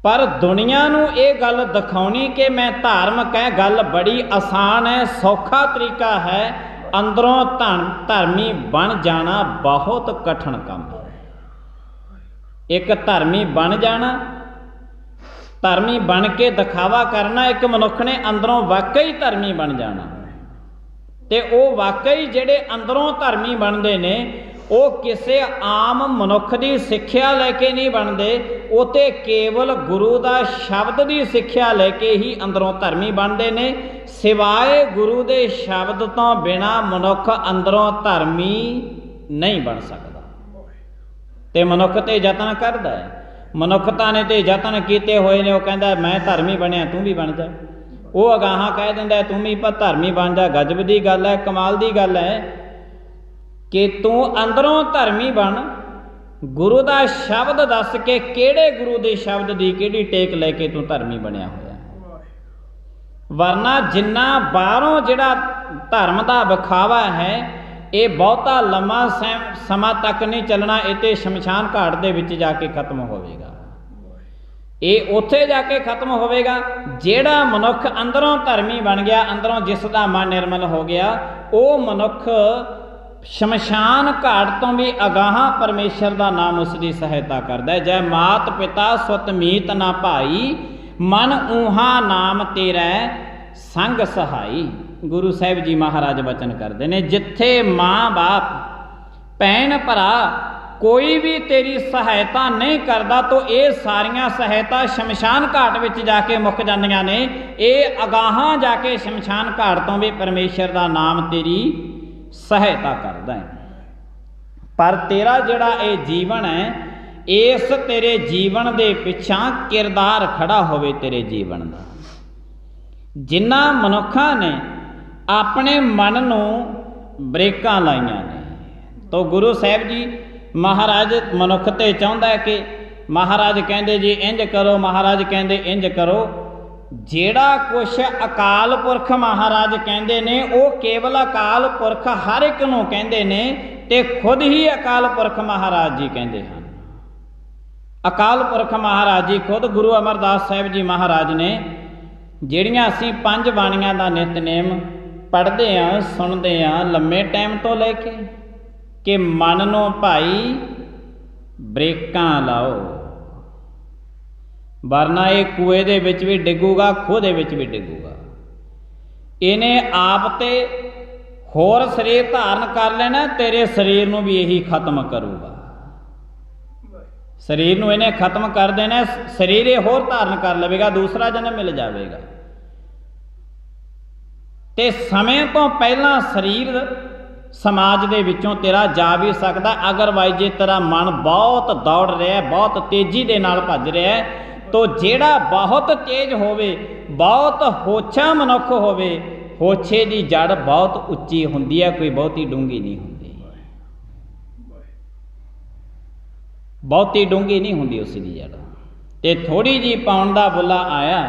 पर दुनिया नूं ये गल दिखाउणी कि मैं धार्मिक है, गल बड़ी आसान है, सौखा तरीका है। अंदरों धर्मी बन जाना बहुत कठिन काम है। एक धर्मी बन जाना ਧਰਮੀ ਬਣ ਕੇ ਦਿਖਾਵਾ ਕਰਨਾ, ਇੱਕ ਮਨੁੱਖ ਨੇ ਅੰਦਰੋਂ ਵਾਕਈ ਧਰਮੀ ਬਣ ਜਾਣਾ। ਤੇ ਉਹ ਵਾਕਈ ਜਿਹੜੇ ਅੰਦਰੋਂ ਧਰਮੀ ਬਣਦੇ ਨੇ ਉਹ ਕਿਸੇ ਆਮ ਮਨੁੱਖ ਦੀ ਸਿੱਖਿਆ ਲੈ ਕੇ ਨਹੀਂ ਬਣਦੇ, ਉਹ ਤੇ ਕੇਵਲ ਗੁਰੂ ਦਾ ਸ਼ਬਦ ਦੀ ਸਿੱਖਿਆ ਲੈ ਕੇ ਹੀ ਅੰਦਰੋਂ ਧਰਮੀ ਬਣਦੇ ਨੇ। ਸਿਵਾਏ ਗੁਰੂ ਦੇ ਸ਼ਬਦ ਤੋਂ ਬਿਨਾਂ ਮਨੁੱਖ ਅੰਦਰੋਂ ਧਰਮੀ ਨਹੀਂ ਬਣ ਸਕਦਾ। ਤੇ ਮਨੁੱਖ ਤੇ ਯਤਨ ਕਰਦਾ ਹੈ, ਮਨੁੱਖਤਾ ਨੇ ਤੇ ਯਤਨ ਕੀਤੇ ਹੋਏ ਨੇ। ਉਹ ਕਹਿੰਦਾ ਮੈਂ ਧਰਮੀ ਬਣਿਆ, ਤੂੰ ਵੀ ਬਣ ਜਾ। ਉਹ ਅਗਾਹਾਂ ਕਹਿ ਦਿੰਦਾ ਤੂੰ ਵੀ ਧਰਮੀ ਬਣ ਜਾ। ਗਜਬ ਦੀ ਗੱਲ ਹੈ, ਕਮਾਲ ਦੀ ਗੱਲ ਹੈ ਕਿ ਤੂੰ ਅੰਦਰੋਂ ਧਰਮੀ ਬਣ। ਗੁਰੂ ਦਾ ਸ਼ਬਦ ਦੱਸ ਕੇ, ਕਿਹੜੇ ਗੁਰੂ ਦੇ ਸ਼ਬਦ ਦੀ ਕਿਹੜੀ ਟੇਕ ਲੈ ਕੇ ਤੂੰ ਧਰਮੀ ਬਣਿਆ ਹੋਇਆ। ਵਰਨਾ ਜਿੰਨਾ ਬਾਹਰੋਂ ਜਿਹੜਾ ਧਰਮ ਦਾ ਵਿਖਾਵਾ ਹੈ ਇਹ ਬਹੁਤਾ ਲੰਮਾ ਸਮਾਂ ਤੱਕ ਨਹੀਂ ਚੱਲਣਾ। ਇਹ ਤੇ ਸ਼ਮਸ਼ਾਨ ਘਾਟ ਦੇ ਵਿੱਚ ਜਾ ਕੇ ਖਤਮ ਹੋਵੇਗਾ, ਇਹ ਉੱਥੇ ਜਾ ਕੇ ਖਤਮ ਹੋਵੇਗਾ। ਜਿਹੜਾ ਮਨੁੱਖ ਅੰਦਰੋਂ ਧਰਮੀ ਬਣ ਗਿਆ, ਅੰਦਰੋਂ ਜਿਸ ਦਾ ਮਨ ਨਿਰਮਲ ਹੋ ਗਿਆ, ਉਹ ਮਨੁੱਖ ਸ਼ਮਸ਼ਾਨ ਘਾਟ ਤੋਂ ਵੀ ਅਗਾਹਾਂ ਪਰਮੇਸ਼ਰ ਦਾ ਨਾਮ ਉਸ ਦੀ ਸਹਾਇਤਾ ਕਰਦਾ। ਜੈ ਮਾਤ ਪਿਤਾ ਸੁਤ ਮੀਤ ਨਾ ਭਾਈ, ਮਨ ਊਹਾ ਨਾਮ ਤੇਰਾ ਸੰਗ ਸਹਾਈ। ਗੁਰੂ ਸਾਹਿਬ ਜੀ ਮਹਾਰਾਜ ਬਚਨ ਕਰਦੇ ਨੇ, ਜਿੱਥੇ ਮਾਂ ਬਾਪ ਭੈਣ ਭਰਾ ਕੋਈ ਵੀ ਤੇਰੀ ਸਹਾਇਤਾ ਨਹੀਂ ਕਰਦਾ ਤਾਂ ਇਹ ਸਾਰੀਆਂ ਸਹਾਇਤਾ ਸ਼ਮਸ਼ਾਨ ਘਾਟ ਵਿੱਚ ਜਾ ਕੇ ਮੁੱਕ ਜਾਂਦੀਆਂ ਨੇ। ਇਹ ਅਗਾਹਾਂ ਜਾ ਕੇ ਸ਼ਮਸ਼ਾਨ ਘਾਟ ਤੋਂ ਵੀ ਪਰਮੇਸ਼ਰ ਦਾ ਨਾਮ ਤੇਰੀ ਸਹਾਇਤਾ ਕਰਦਾ ਹੈ। ਪਰ ਤੇਰਾ ਜਿਹੜਾ ਇਹ ਜੀਵਨ ਹੈ, ਇਸ ਤੇਰੇ ਜੀਵਨ ਦੇ ਪਿੱਛਾ ਕਿਰਦਾਰ ਖੜਾ ਹੋਵੇ ਤੇਰੇ ਜੀਵਨ ਦਾ। ਜਿਨ੍ਹਾਂ ਮਨੁੱਖਾਂ ਨੇ ਆਪਣੇ ਮਨ ਨੂੰ ਬ੍ਰੇਕਾਂ ਲਾਈਆਂ ਨੇ, ਤਾਂ ਗੁਰੂ ਸਾਹਿਬ ਜੀ ਮਹਾਰਾਜ ਮਨੁੱਖ ਤੇ ਚਾਹੁੰਦਾ ਹੈ ਕਿ ਮਹਾਰਾਜ ਕਹਿੰਦੇ ਜੀ ਇੰਝ ਕਰੋ, ਮਹਾਰਾਜ ਕਹਿੰਦੇ ਇੰਝ ਕਰੋ। ਜਿਹੜਾ ਕੁਛ ਅਕਾਲ ਪੁਰਖ ਮਹਾਰਾਜ ਕਹਿੰਦੇ ਨੇ ਉਹ ਕੇਵਲ ਅਕਾਲ ਪੁਰਖ ਹਰ ਇੱਕ ਨੂੰ ਕਹਿੰਦੇ ਨੇ, ਤੇ ਖੁਦ ਹੀ ਅਕਾਲ ਪੁਰਖ ਮਹਾਰਾਜ ਜੀ ਕਹਿੰਦੇ ਹਨ। ਅਕਾਲ ਪੁਰਖ ਮਹਾਰਾਜ ਜੀ ਖੁਦ ਗੁਰੂ ਅਮਰਦਾਸ ਸਾਹਿਬ ਜੀ ਮਹਾਰਾਜ ਨੇ, ਜਿਹੜੀਆਂ ਅਸੀਂ 5 ਬਾਣੀਆਂ ਦਾ ਨਿਤਨੇਮ ਪੜ੍ਹਦੇ ਹਾਂ, ਸੁਣਦੇ ਹਾਂ ਲੰਮੇ ਟਾਈਮ ਤੋਂ ਲੈ ਕੇ, ਕਿ ਮਨ ਨੂੰ ਭਾਈ ਬ੍ਰੇਕਾਂ ਲਾਓ, ਵਰਨਾ ਇਹ ਕੂਏ ਦੇ ਵਿੱਚ ਵੀ ਡਿੱਗੂਗਾ, ਖੂਹ ਦੇ ਵਿੱਚ ਵੀ ਡਿੱਗੂਗਾ। ਇਹਨੇ ਆਪ ਤੇ ਹੋਰ ਸਰੀਰ ਧਾਰਨ ਕਰ ਲੈਣਾ, ਤੇਰੇ ਸਰੀਰ ਨੂੰ ਵੀ ਇਹੀ ਖਤਮ ਕਰੂਗਾ। ਸਰੀਰ ਨੂੰ ਇਹਨੇ ਖਤਮ ਕਰ ਦੇਣਾ, ਸਰੀਰ ਇਹ ਹੋਰ ਧਾਰਨ ਕਰ ਲਵੇਗਾ, ਦੂਸਰਾ ਜਨਮ ਮਿਲ ਜਾਵੇਗਾ। ਤੇ ਸਮੇਂ ਤੋਂ ਪਹਿਲਾਂ ਸਰੀਰ ਸਮਾਜ ਦੇ ਵਿੱਚੋਂ ਤੇਰਾ ਜਾ ਵੀ ਸਕਦਾ। ਅਗਰਵਾਈਜ਼ ਜੇ ਤੇਰਾ ਮਨ ਬਹੁਤ ਦੌੜ ਰਿਹਾ, ਬਹੁਤ ਤੇਜ਼ੀ ਦੇ ਨਾਲ ਭੱਜ ਰਿਹਾ, ਤੋ ਜਿਹੜਾ ਬਹੁਤ ਤੇਜ਼ ਹੋਵੇ, ਬਹੁਤ ਹੋਛਾ ਮਨੁੱਖ ਹੋਵੇ, ਹੋਛੇ ਦੀ ਜੜ ਬਹੁਤ ਉੱਚੀ ਹੁੰਦੀ ਹੈ, ਕੋਈ ਬਹੁਤੀ ਡੂੰਘੀ ਨਹੀਂ ਹੁੰਦੀ। ਬਹੁਤੀ ਡੂੰਘੀ ਨਹੀਂ ਹੁੰਦੀ ਉਸ ਦੀ ਜੜ। ਤੇ ਥੋੜੀ ਜਿਹੀ ਪਾਉਣ ਦਾ ਬੁੱਲਾ ਆਇਆ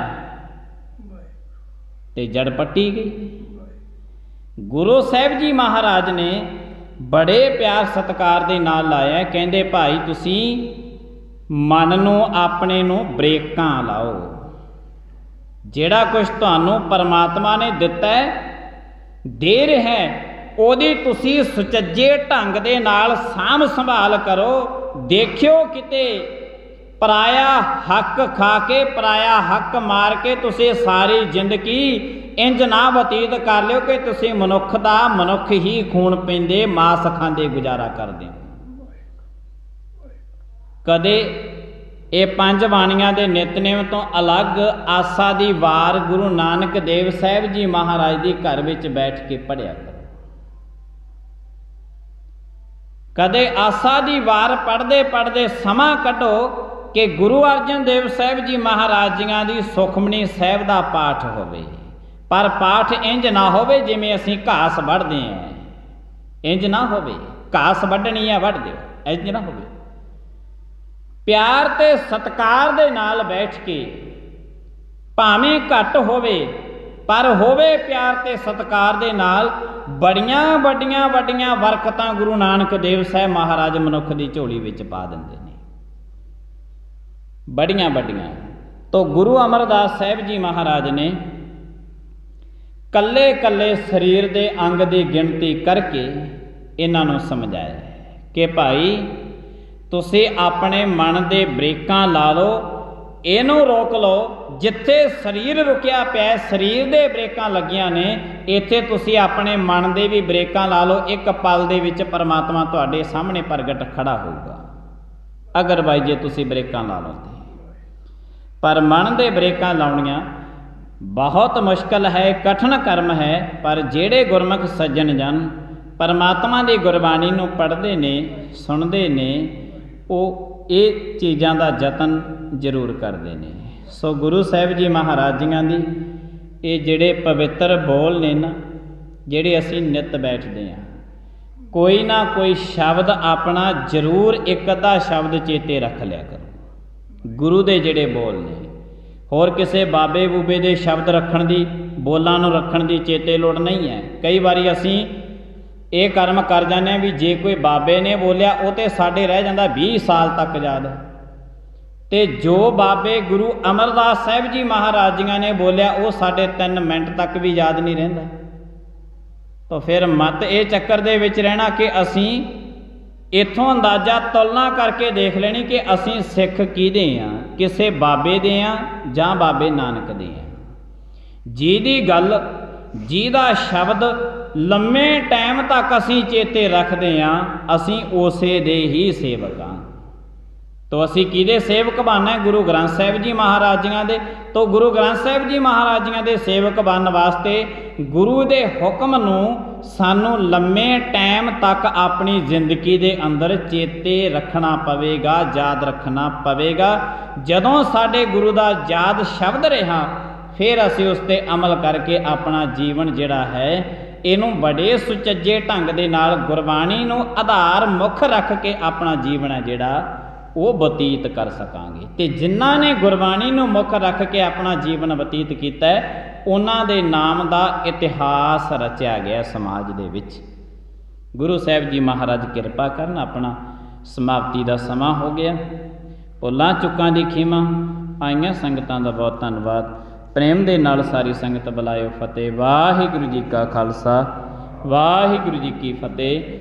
ਤੇ ਜੜ ਪੱਟੀ ਗਈ। ਗੁਰੂ ਸਾਹਿਬ ਜੀ ਮਹਾਰਾਜ ਨੇ ਬੜੇ ਪਿਆਰ ਸਤਿਕਾਰ ਦੇ ਨਾਲ ਲਾਇਆ, ਕਹਿੰਦੇ ਭਾਈ ਤੁਸੀਂ ਮਨ ਨੂੰ ਆਪਣੇ ਨੂੰ ਬ੍ਰੇਕਾਂ ਲਾਓ। ਜਿਹੜਾ ਕੁਛ ਤੁਹਾਨੂੰ ਪਰਮਾਤਮਾ ਨੇ ਦਿੱਤਾ ਦੇ ਰਿਹਾ, ਉਹਦੀ ਤੁਸੀਂ ਸੁਚੱਜੇ ਢੰਗ ਦੇ ਨਾਲ ਸਾਂਭ ਸੰਭਾਲ ਕਰੋ। ਦੇਖਿਓ ਕਿਤੇ ਪਰਾਇਆ ਹੱਕ ਖਾ ਕੇ, ਪਰਾਇਆ ਹੱਕ ਮਾਰ ਕੇ ਤੁਸੀਂ ਸਾਰੀ ਜ਼ਿੰਦਗੀ ਇੰਜ ਨਾ ਬਤੀਤ ਕਰ ਲਿਓ ਕਿ ਤੁਸੀਂ ਮਨੁੱਖ ਦਾ ਮਨੁੱਖ ਹੀ ਖੂਨ ਪੀਂਦੇ, ਮਾਸ ਖਾਂਦੇ ਗੁਜ਼ਾਰਾ ਕਰਦੇ। ਕਦੇ ਇਹ 5 ਬਾਣੀਆਂ ਦੇ ਨਿਤਨੇਮ ਤੋਂ ਅਲੱਗ ਆਸਾ ਦੀ ਵਾਰ ਗੁਰੂ ਨਾਨਕ ਦੇਵ ਸਾਹਿਬ ਜੀ ਮਹਾਰਾਜ ਦੀ ਘਰ ਵਿੱਚ ਬੈਠ ਕੇ ਪੜ੍ਹਿਆ ਕਰੋ। ਕਦੇ ਆਸਾ ਦੀ ਵਾਰ ਪੜ੍ਹਦੇ ਪੜ੍ਹਦੇ ਸਮਾਂ ਕੱਢੋ ਕਿ ਗੁਰੂ ਅਰਜਨ ਦੇਵ ਸਾਹਿਬ ਜੀ ਮਹਾਰਾਜ ਜੀਆਂ ਦੀ ਸੁਖਮਨੀ ਸਾਹਿਬ ਦਾ ਪਾਠ ਹੋਵੇ। ਪਰ ਪਾਠ ਇੰਜ ਨਾ ਹੋਵੇ ਜਿਵੇਂ ਅਸੀਂ ਘਾਸ ਵੱਢਦੇ ਹਾਂ, ਇੰਜ ਨਾ ਹੋਵੇ। ਘਾਸ ਵੱਢਣੀ ਹੈ ਵੱਢ ਦਿਓ, ਇੰਜ ਨਾ ਹੋਵੇ। ਪਿਆਰ ਤੇ ਸਤਿਕਾਰ ਦੇ ਨਾਲ ਬੈਠ ਕੇ, ਭਾਵੇਂ ਘੱਟ ਹੋਵੇ ਪਰ ਹੋਵੇ ਪਿਆਰ ਤੇ ਸਤਿਕਾਰ ਦੇ ਨਾਲ, ਬੜੀਆਂ ਵੱਡੀਆਂ ਬਰਕਤਾਂ ਗੁਰੂ ਨਾਨਕ ਦੇਵ ਸਾਹਿਬ ਮਹਾਰਾਜ ਮਨੁੱਖ ਦੀ ਝੋਲੀ ਵਿੱਚ ਪਾ ਦਿੰਦੇ ਨੇ, ਬੜੀਆਂ ਵੱਡੀਆਂ। ਤੋ ਗੁਰੂ ਅਮਰਦਾਸ ਸਾਹਿਬ ਜੀ ਮਹਾਰਾਜ ਨੇ ਕੱਲੇ ਕੱਲੇ ਸਰੀਰ ਦੇ ਅੰਗ ਦੀ ਗਿਣਤੀ ਕਰਕੇ ਇਹਨਾਂ ਨੂੰ ਸਮਝਾਇਆ ਕਿ ਭਾਈ ਤੁਸੀਂ ਆਪਣੇ ਮਨ ਦੇ ਬ੍ਰੇਕਾਂ ਲਾ ਲਓ। ਇਹਨੂੰ ਰੋਕ ਲਓ। ਜਿੱਥੇ ਸਰੀਰ ਰੁਕਿਆ ਪਿਆ, ਸਰੀਰ ਦੇ ਬ੍ਰੇਕਾਂ ਲੱਗੀਆਂ ਨੇ, ਇੱਥੇ ਤੁਸੀਂ ਆਪਣੇ ਮਨ ਦੇ ਵੀ ਬ੍ਰੇਕਾਂ ਲਾ ਲਓ। ਇੱਕ ਪਲ ਦੇ ਵਿੱਚ ਪਰਮਾਤਮਾ ਤੁਹਾਡੇ ਸਾਹਮਣੇ ਪ੍ਰਗਟ ਖੜਾ ਹੋਊਗਾ, ਅਗਰਵਾਈਜ਼ ਜੇ ਤੁਸੀਂ ਬ੍ਰੇਕਾਂ ਲਾ ਲਓ। ਪਰ ਮਨ ਦੇ ਬ੍ਰੇਕਾਂ ਲਾਉਣੀਆਂ ਬਹੁਤ ਮੁਸ਼ਕਲ ਹੈ, ਕਠਿਨ ਕਰਮ ਹੈ। ਪਰ ਜਿਹੜੇ ਗੁਰਮੁਖ ਸੱਜਣ ਜਨ ਪਰਮਾਤਮਾ ਦੀ ਗੁਰਬਾਣੀ ਨੂੰ ਪੜ੍ਹਦੇ ਨੇ, ਸੁਣਦੇ ਨੇ, ਉਹ ਇਹ ਚੀਜ਼ਾਂ ਦਾ ਯਤਨ ਜ਼ਰੂਰ ਕਰਦੇ ਨੇ। ਸੋ ਗੁਰੂ ਸਾਹਿਬ ਜੀ ਮਹਾਰਾਜ ਜੀਆਂ ਦੀ ਇਹ ਜਿਹੜੇ ਪਵਿੱਤਰ ਬੋਲ ਨੇ ਨਾ, ਜਿਹੜੇ ਅਸੀਂ ਨਿੱਤ ਬੈਠਦੇ ਹਾਂ, ਕੋਈ ਨਾ ਕੋਈ ਸ਼ਬਦ ਆਪਣਾ ਜ਼ਰੂਰ ਇੱਕ ਅੱਧਾ ਸ਼ਬਦ ਚੇਤੇ ਰੱਖ ਲਿਆ ਕਰੋ। ਗੁਰੂ ਦੇ ਜਿਹੜੇ ਬੋਲ ਨੇ, ਹੋਰ ਕਿਸੇ ਬਾਬੇ ਬੂਬੇ ਦੇ ਸ਼ਬਦ ਰੱਖਣ ਦੀ, ਬੋਲਾਂ ਨੂੰ ਰੱਖਣ ਦੀ ਚੇਤੇ ਲੋੜ ਨਹੀਂ ਹੈ। ਕਈ ਵਾਰੀ ਅਸੀਂ ਇਹ ਕਰਮ ਕਰ ਜਾਂਦੇ ਹਾਂ ਵੀ ਜੇ ਕੋਈ ਬਾਬੇ ਨੇ ਬੋਲਿਆ ਉਹ ਤਾਂ ਸਾਡੇ ਰਹਿ ਜਾਂਦਾ 20 ਸਾਲ ਤੱਕ ਯਾਦ, ਅਤੇ ਜੋ ਬਾਬੇ ਗੁਰੂ ਅਮਰਦਾਸ ਸਾਹਿਬ ਜੀ ਮਹਾਰਾਜ ਜੀਆਂ ਨੇ ਬੋਲਿਆ ਉਹ ਸਾਡੇ 3 ਮਿੰਟ ਤੱਕ ਵੀ ਯਾਦ ਨਹੀਂ ਰਹਿੰਦਾ। ਤਾਂ ਫਿਰ ਮਤ ਇਹ ਚੱਕਰ ਦੇ ਵਿੱਚ ਰਹਿਣਾ ਕਿ ਅਸੀਂ ਇੱਥੋਂ ਅੰਦਾਜ਼ਾ ਤੁਲਨਾ ਕਰਕੇ ਦੇਖ ਲੈਣੀ ਕਿ ਅਸੀਂ ਸਿੱਖ ਕਿਹਦੇ ਹਾਂ, ਕਿਸੇ ਬਾਬੇ ਦੇ ਹਾਂ ਜਾਂ ਬਾਬੇ ਨਾਨਕ ਦੇ ਹਾਂ। ਜਿਹਦੀ ਗੱਲ, ਜਿਹਦਾ ਸ਼ਬਦ ਲੰਮੇ ਟਾਈਮ ਤੱਕ ਅਸੀਂ ਚੇਤੇ ਰੱਖਦੇ ਹਾਂ, ਅਸੀਂ ਉਸੇ ਦੇ ਹੀ ਸੇਵਕ ਹਾਂ। ਤੋ ਅਸੀਂ ਕਿਹਦੇ ਸੇਵਕ ਬਣਨਾ? ਗੁਰੂ ਗ੍ਰੰਥ ਸਾਹਿਬ ਜੀ ਮਹਾਰਾਜ ਜੀਆਂ ਦੇ। ਤੋ ਗੁਰੂ ਗ੍ਰੰਥ ਸਾਹਿਬ ਜੀ ਮਹਾਰਾਜ ਜੀਆਂ ਦੇ ਸੇਵਕ ਬਣਨ ਵਾਸਤੇ ਗੁਰੂ ਦੇ ਹੁਕਮ ਨੂੰ ਸਾਨੂੰ ਲੰਮੇ ਟਾਈਮ ਤੱਕ ਆਪਣੀ ਜ਼ਿੰਦਗੀ ਦੇ ਅੰਦਰ ਚੇਤੇ ਰੱਖਣਾ ਪਵੇਗਾ, ਯਾਦ ਰੱਖਣਾ ਪਵੇਗਾ। ਜਦੋਂ ਸਾਡੇ ਗੁਰੂ ਦਾ ਯਾਦ ਸ਼ਬਦ ਰਿਹਾ, ਫਿਰ ਅਸੀਂ ਉਸ 'ਤੇ ਅਮਲ ਕਰਕੇ ਆਪਣਾ ਜੀਵਨ ਜਿਹੜਾ ਹੈ ਇਹਨੂੰ ਬੜੇ ਸੁਚੱਜੇ ਢੰਗ ਦੇ ਨਾਲ ਗੁਰਬਾਣੀ ਨੂੰ ਆਧਾਰ ਮੁੱਖ ਰੱਖ ਕੇ ਆਪਣਾ ਜੀਵਨ ਹੈ ਜਿਹੜਾ ਉਹ ਬਤੀਤ ਕਰ ਸਕਾਂਗੇ। ਅਤੇ ਜਿਨ੍ਹਾਂ ਨੇ ਗੁਰਬਾਣੀ ਨੂੰ ਮੁੱਖ ਰੱਖ ਕੇ ਆਪਣਾ ਜੀਵਨ ਬਤੀਤ ਕੀਤਾ ਹੈ, ਉਹਨਾਂ ਦੇ ਨਾਮ ਦਾ ਇਤਿਹਾਸ ਰਚਿਆ ਗਿਆ ਸਮਾਜ ਦੇ ਵਿੱਚ। ਗੁਰੂ ਸਾਹਿਬ ਜੀ ਮਹਾਰਾਜ ਕਿਰਪਾ ਕਰਨ। ਆਪਣਾ ਸਮਾਪਤੀ ਦਾ ਸਮਾਂ ਹੋ ਗਿਆ। ਭੁੱਲਾਂ ਚੁੱਕਾਂ ਦੀ ਖਿਮਾ। ਆਈਆਂ ਸੰਗਤਾਂ ਦਾ ਬਹੁਤ ਧੰਨਵਾਦ। ਪ੍ਰੇਮ ਦੇ ਨਾਲ ਸਾਰੀ ਸੰਗਤ ਬੁਲਾਇਓ। ਫਤਿਹ। ਵਾਹਿਗੁਰੂ ਜੀ ਕਾ ਖਾਲਸਾ, ਵਾਹਿਗੁਰੂ ਜੀ ਕੀ ਫਤਿਹ।